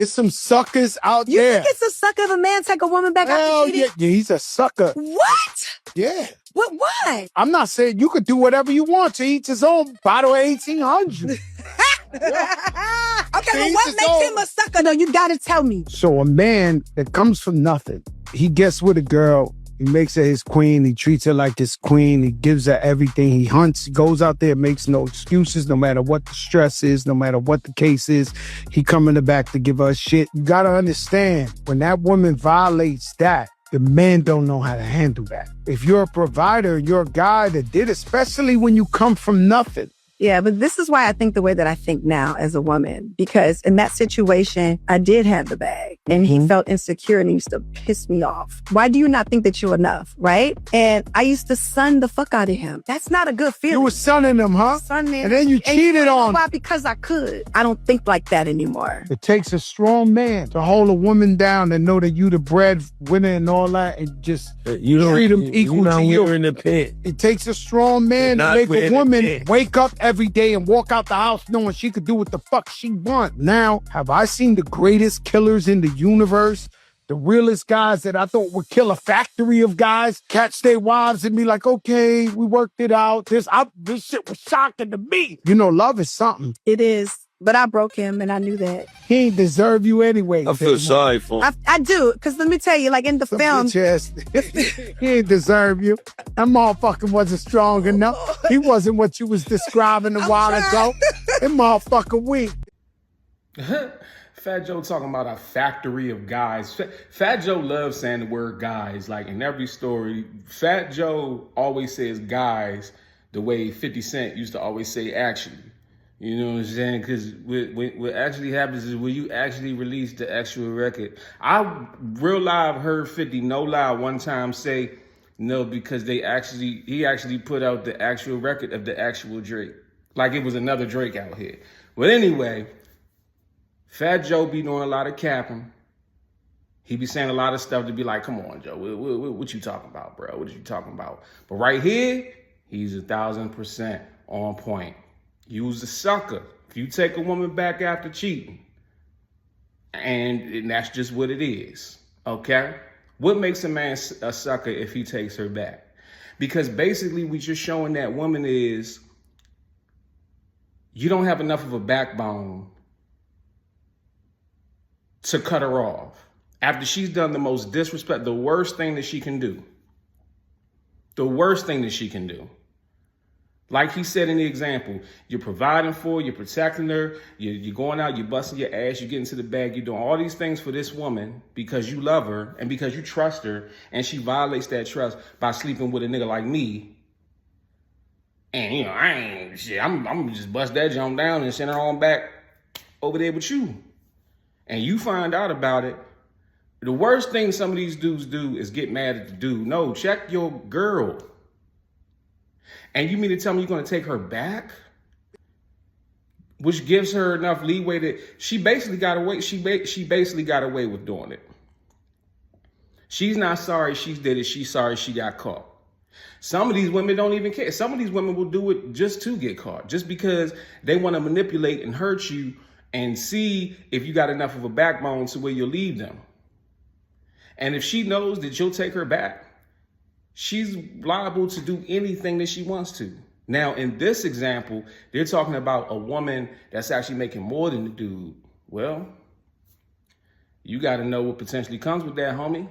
There's some suckers out You there. think it's a sucker if a man take a woman back Hell after cheating? yeah, he's a sucker. What? Yeah. What? I'm not saying you could do whatever you want to each his own. Bottle of 1800. Okay, but what makes him a sucker though? You gotta tell me. So a man that comes from nothing, he gets with a girl, he makes her his queen, he treats her like his queen, he gives her everything, he hunts, goes out there, makes no excuses, no matter what the stress is, no matter what the case is, he come in the back to give her shit. You gotta understand, when that woman violates that, the men don't know how to handle that. If you're a provider, you're a guy that did, especially when you come from nothing. Yeah, but this is why I think the way that I think now as a woman, because in that situation, I did have the bag and he felt insecure and he used to piss me off. Why do you not think that you're enough, right? And I used to sun the fuck out of him. That's not a good feeling. You were sunning him, huh? Sunning him. And then you cheated on him. Why? Because I could. I don't think like that anymore. It takes a strong man to hold a woman down and know that you the breadwinner and all that and just you don't treat them equal to you. You're in the pit. It takes a strong man to make a woman wake up every day and walk out the house knowing she could do what the fuck she wants. Now, have I seen the greatest killers in the universe? The realest guys that I thought would kill a factory of guys, catch their wives and be like, okay, we worked it out. This shit was shocking to me. You know, love is something. It is. But I broke him and I knew that. He ain't deserve you anyway. I feel sorry for him. I do, because let me tell you, like in the film. He ain't deserve you. That motherfucker wasn't strong enough. He wasn't what you was describing a while ago. That motherfucker weak. Fat Joe talking about a factory of guys. Fat Joe loves saying the word guys. Like in every story, Fat Joe always says guys the way 50 Cent used to always say actually. You know what I'm saying? Because what actually happens is when you actually release the actual record. I real live heard 50 no lie one time say no because he actually put out the actual record of the actual Drake. Like it was another Drake out here. But anyway, Fat Joe be doing a lot of capping. He be saying a lot of stuff to be like, come on, Joe, what you talking about, bro? What are you talking about? But right here, he's 1,000% on point. You's a sucker. If you take a woman back after cheating, and that's just what it is, okay? What makes a man a sucker if he takes her back? Because basically what you're showing that woman is you don't have enough of a backbone to cut her off after she's done the most disrespect, the worst thing that she can do. The worst thing that she can do. Like he said in the example, you're providing for her, you're protecting her, you're going out, you're busting your ass, you're getting to the bag, you're doing all these things for this woman because you love her and because you trust her, and she violates that trust by sleeping with a nigga like me. And you know, I'm gonna just bust that jump down and send her on back over there with you. And you find out about it. The worst thing some of these dudes do is get mad at the dude. No, check your girl. And you mean to tell me you're going to take her back? Which gives her enough leeway that she basically got away. She basically got away with doing it. She's not sorry she did it. She's sorry she got caught. Some of these women don't even care. Some of these women will do it just to get caught, just because they want to manipulate and hurt you and see if you got enough of a backbone to where you'll leave them. And if she knows that you'll take her back, she's liable to do anything that she wants to. Now, in this example, they're talking about a woman that's actually making more than the dude. Well, you got to know what potentially comes with that, homie.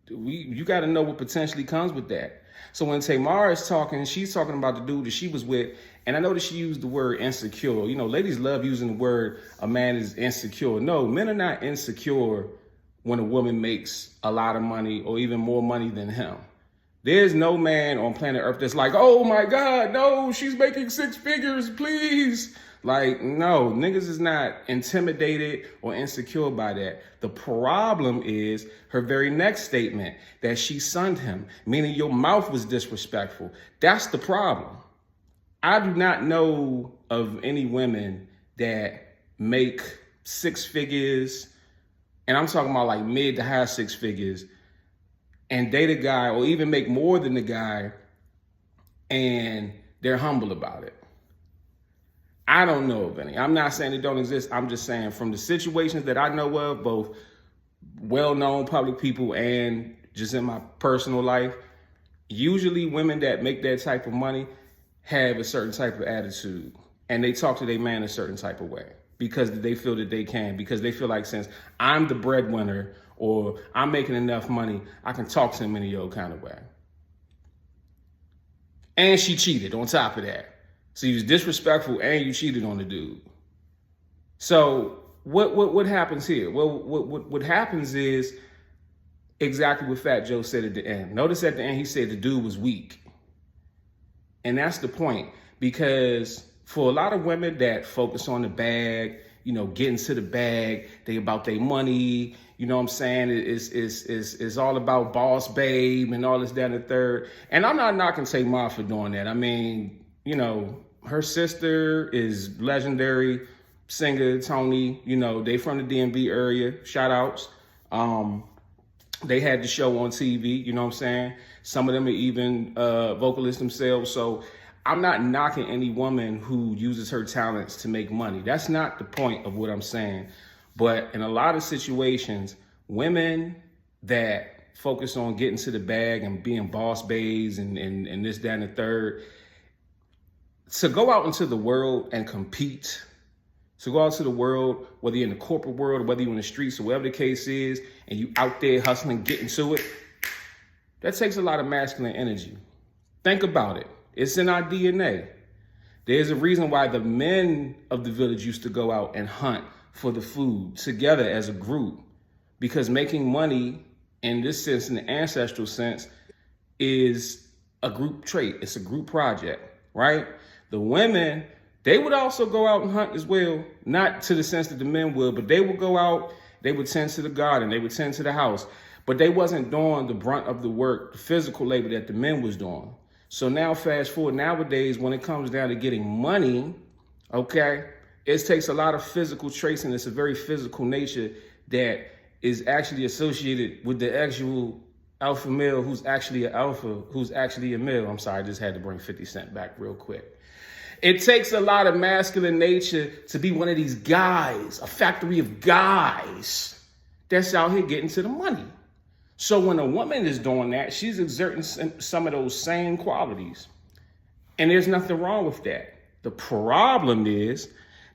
You got to know what potentially comes with that. So when Tamar is talking, she's talking about the dude that she was with. And I know that she used the word insecure. You know, ladies love using the word a man is insecure. No, men are not insecure when a woman makes a lot of money or even more money than him. There's no man on planet Earth that's like, oh my God, no, she's making 6 figures, please. Like, no, niggas is not intimidated or insecure by that. The problem is her very next statement, that she sunned him, meaning your mouth was disrespectful. That's the problem. I do not know of any women that make 6 figures, and I'm talking about like mid to high 6 figures, and date a guy or even make more than the guy, and they're humble about it. I don't know of any. I'm not saying they don't exist. I'm just saying from the situations that I know of, both well-known public people and just in my personal life, usually women that make that type of money have a certain type of attitude, and they talk to their man a certain type of way because they feel that they can, because they feel like since I'm the breadwinner or I'm making enough money, I can talk to him in a old kind of way. And she cheated on top of that. So you was disrespectful and you cheated on the dude. So what happens here? Well, what happens is exactly what Fat Joe said at the end. Notice at the end, he said the dude was weak. And that's the point, because for a lot of women that focus on the bag, getting to the bag, they about their money, you know what I'm saying? It's all about boss babe and all this, that, and the third. And I'm not knocking Tamar for doing that. I mean, her sister is legendary singer, Tony, they from the DMV area, shout outs. They had the show on TV, you know what I'm saying? Some of them are even vocalists themselves. So I'm not knocking any woman who uses her talents to make money. That's not the point of what I'm saying. But in a lot of situations, women that focus on getting to the bag and being boss babes and this, that, and the third, to go out into the world and compete, to go out to the world, whether you're in the corporate world or whether you're in the streets or whatever the case is, and you out there hustling, getting to it, that takes a lot of masculine energy. Think about it. It's in our DNA. There's a reason why the men of the village used to go out and hunt for the food together as a group, because making money in this sense, in the ancestral sense, is a group trait. It's a group project, right? The women, they would also go out and hunt as well, not to the sense that the men would, but they would go out, they would tend to the garden, they would tend to the house, but they wasn't doing the brunt of the work, the physical labor that the men was doing. So now fast forward, nowadays, when it comes down to getting money, okay, it takes a lot of physical traits, and it's a very physical nature that is actually associated with the actual alpha male who's actually an alpha, who's actually a male. I'm sorry, I just had to bring 50 Cent back real quick. It takes a lot of masculine nature to be one of these guys, a factory of guys that's out here getting to the money. So when a woman is doing that, she's exerting some of those same qualities. And there's nothing wrong with that. The problem is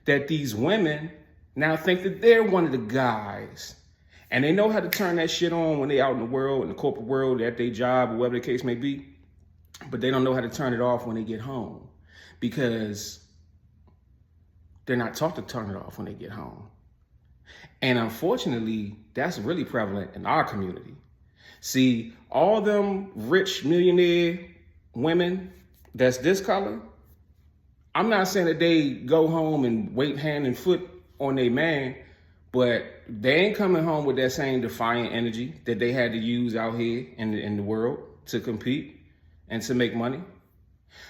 that these women now think that they're one of the guys. And they know how to turn that shit on when they're out in the world, in the corporate world, at their job, or whatever the case may be. But they don't know how to turn it off when they get home, because they're not taught to turn it off when they get home. And unfortunately, that's really prevalent in our community. See, all them rich millionaire women that's this color, I'm not saying that they go home and wait hand and foot on their man, but they ain't coming home with that same defiant energy that they had to use out here in the world to compete and to make money.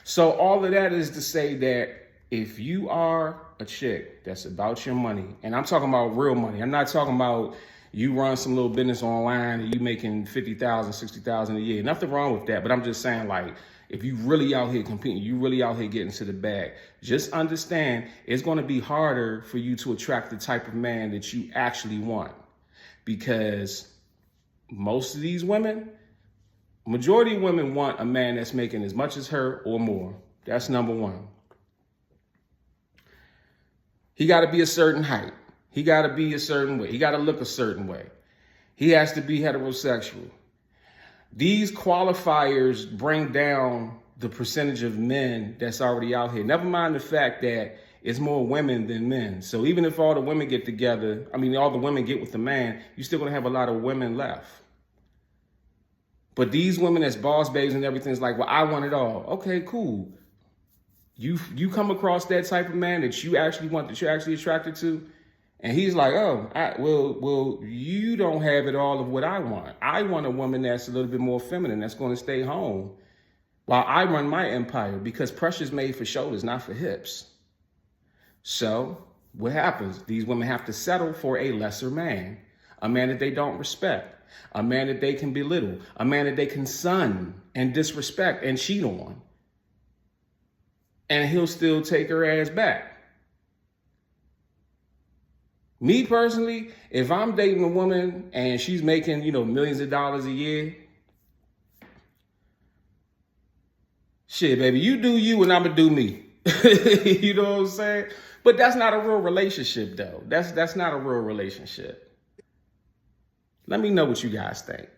So all of that is to say that if you are a chick that's about your money, and I'm talking about real money, I'm not talking about you run some little business online and you making 50,000, 60,000 a year. Nothing wrong with that. But I'm just saying, like, if you really out here competing, you really out here getting to the bag, just understand it's going to be harder for you to attract the type of man that you actually want. Because most of these women, majority of women want a man that's making as much as her or more. That's number one. He got to be a certain height. He got to be a certain way. He got to look a certain way. He has to be heterosexual. These qualifiers bring down the percentage of men that's already out here. Never mind the fact that it's more women than men. So even if all the women get together, all the women get with the man, you're still going to have a lot of women left. But these women that's boss babes and everything's like, well, I want it all. Okay, cool. You come across that type of man that you actually want, that you're actually attracted to, and he's like, oh, well, you don't have it all of what I want. I want a woman that's a little bit more feminine, that's going to stay home while I run my empire, because pressure's made for shoulders, not for hips. So what happens? These women have to settle for a lesser man, a man that they don't respect, a man that they can belittle, a man that they can sun and disrespect and cheat on. And he'll still take her ass back. Me personally, if I'm dating a woman and she's making, millions of dollars a year, shit, baby, you do you and I'ma do me. You know what I'm saying? But that's not a real relationship, though. That's not a real relationship. Let me know what you guys think.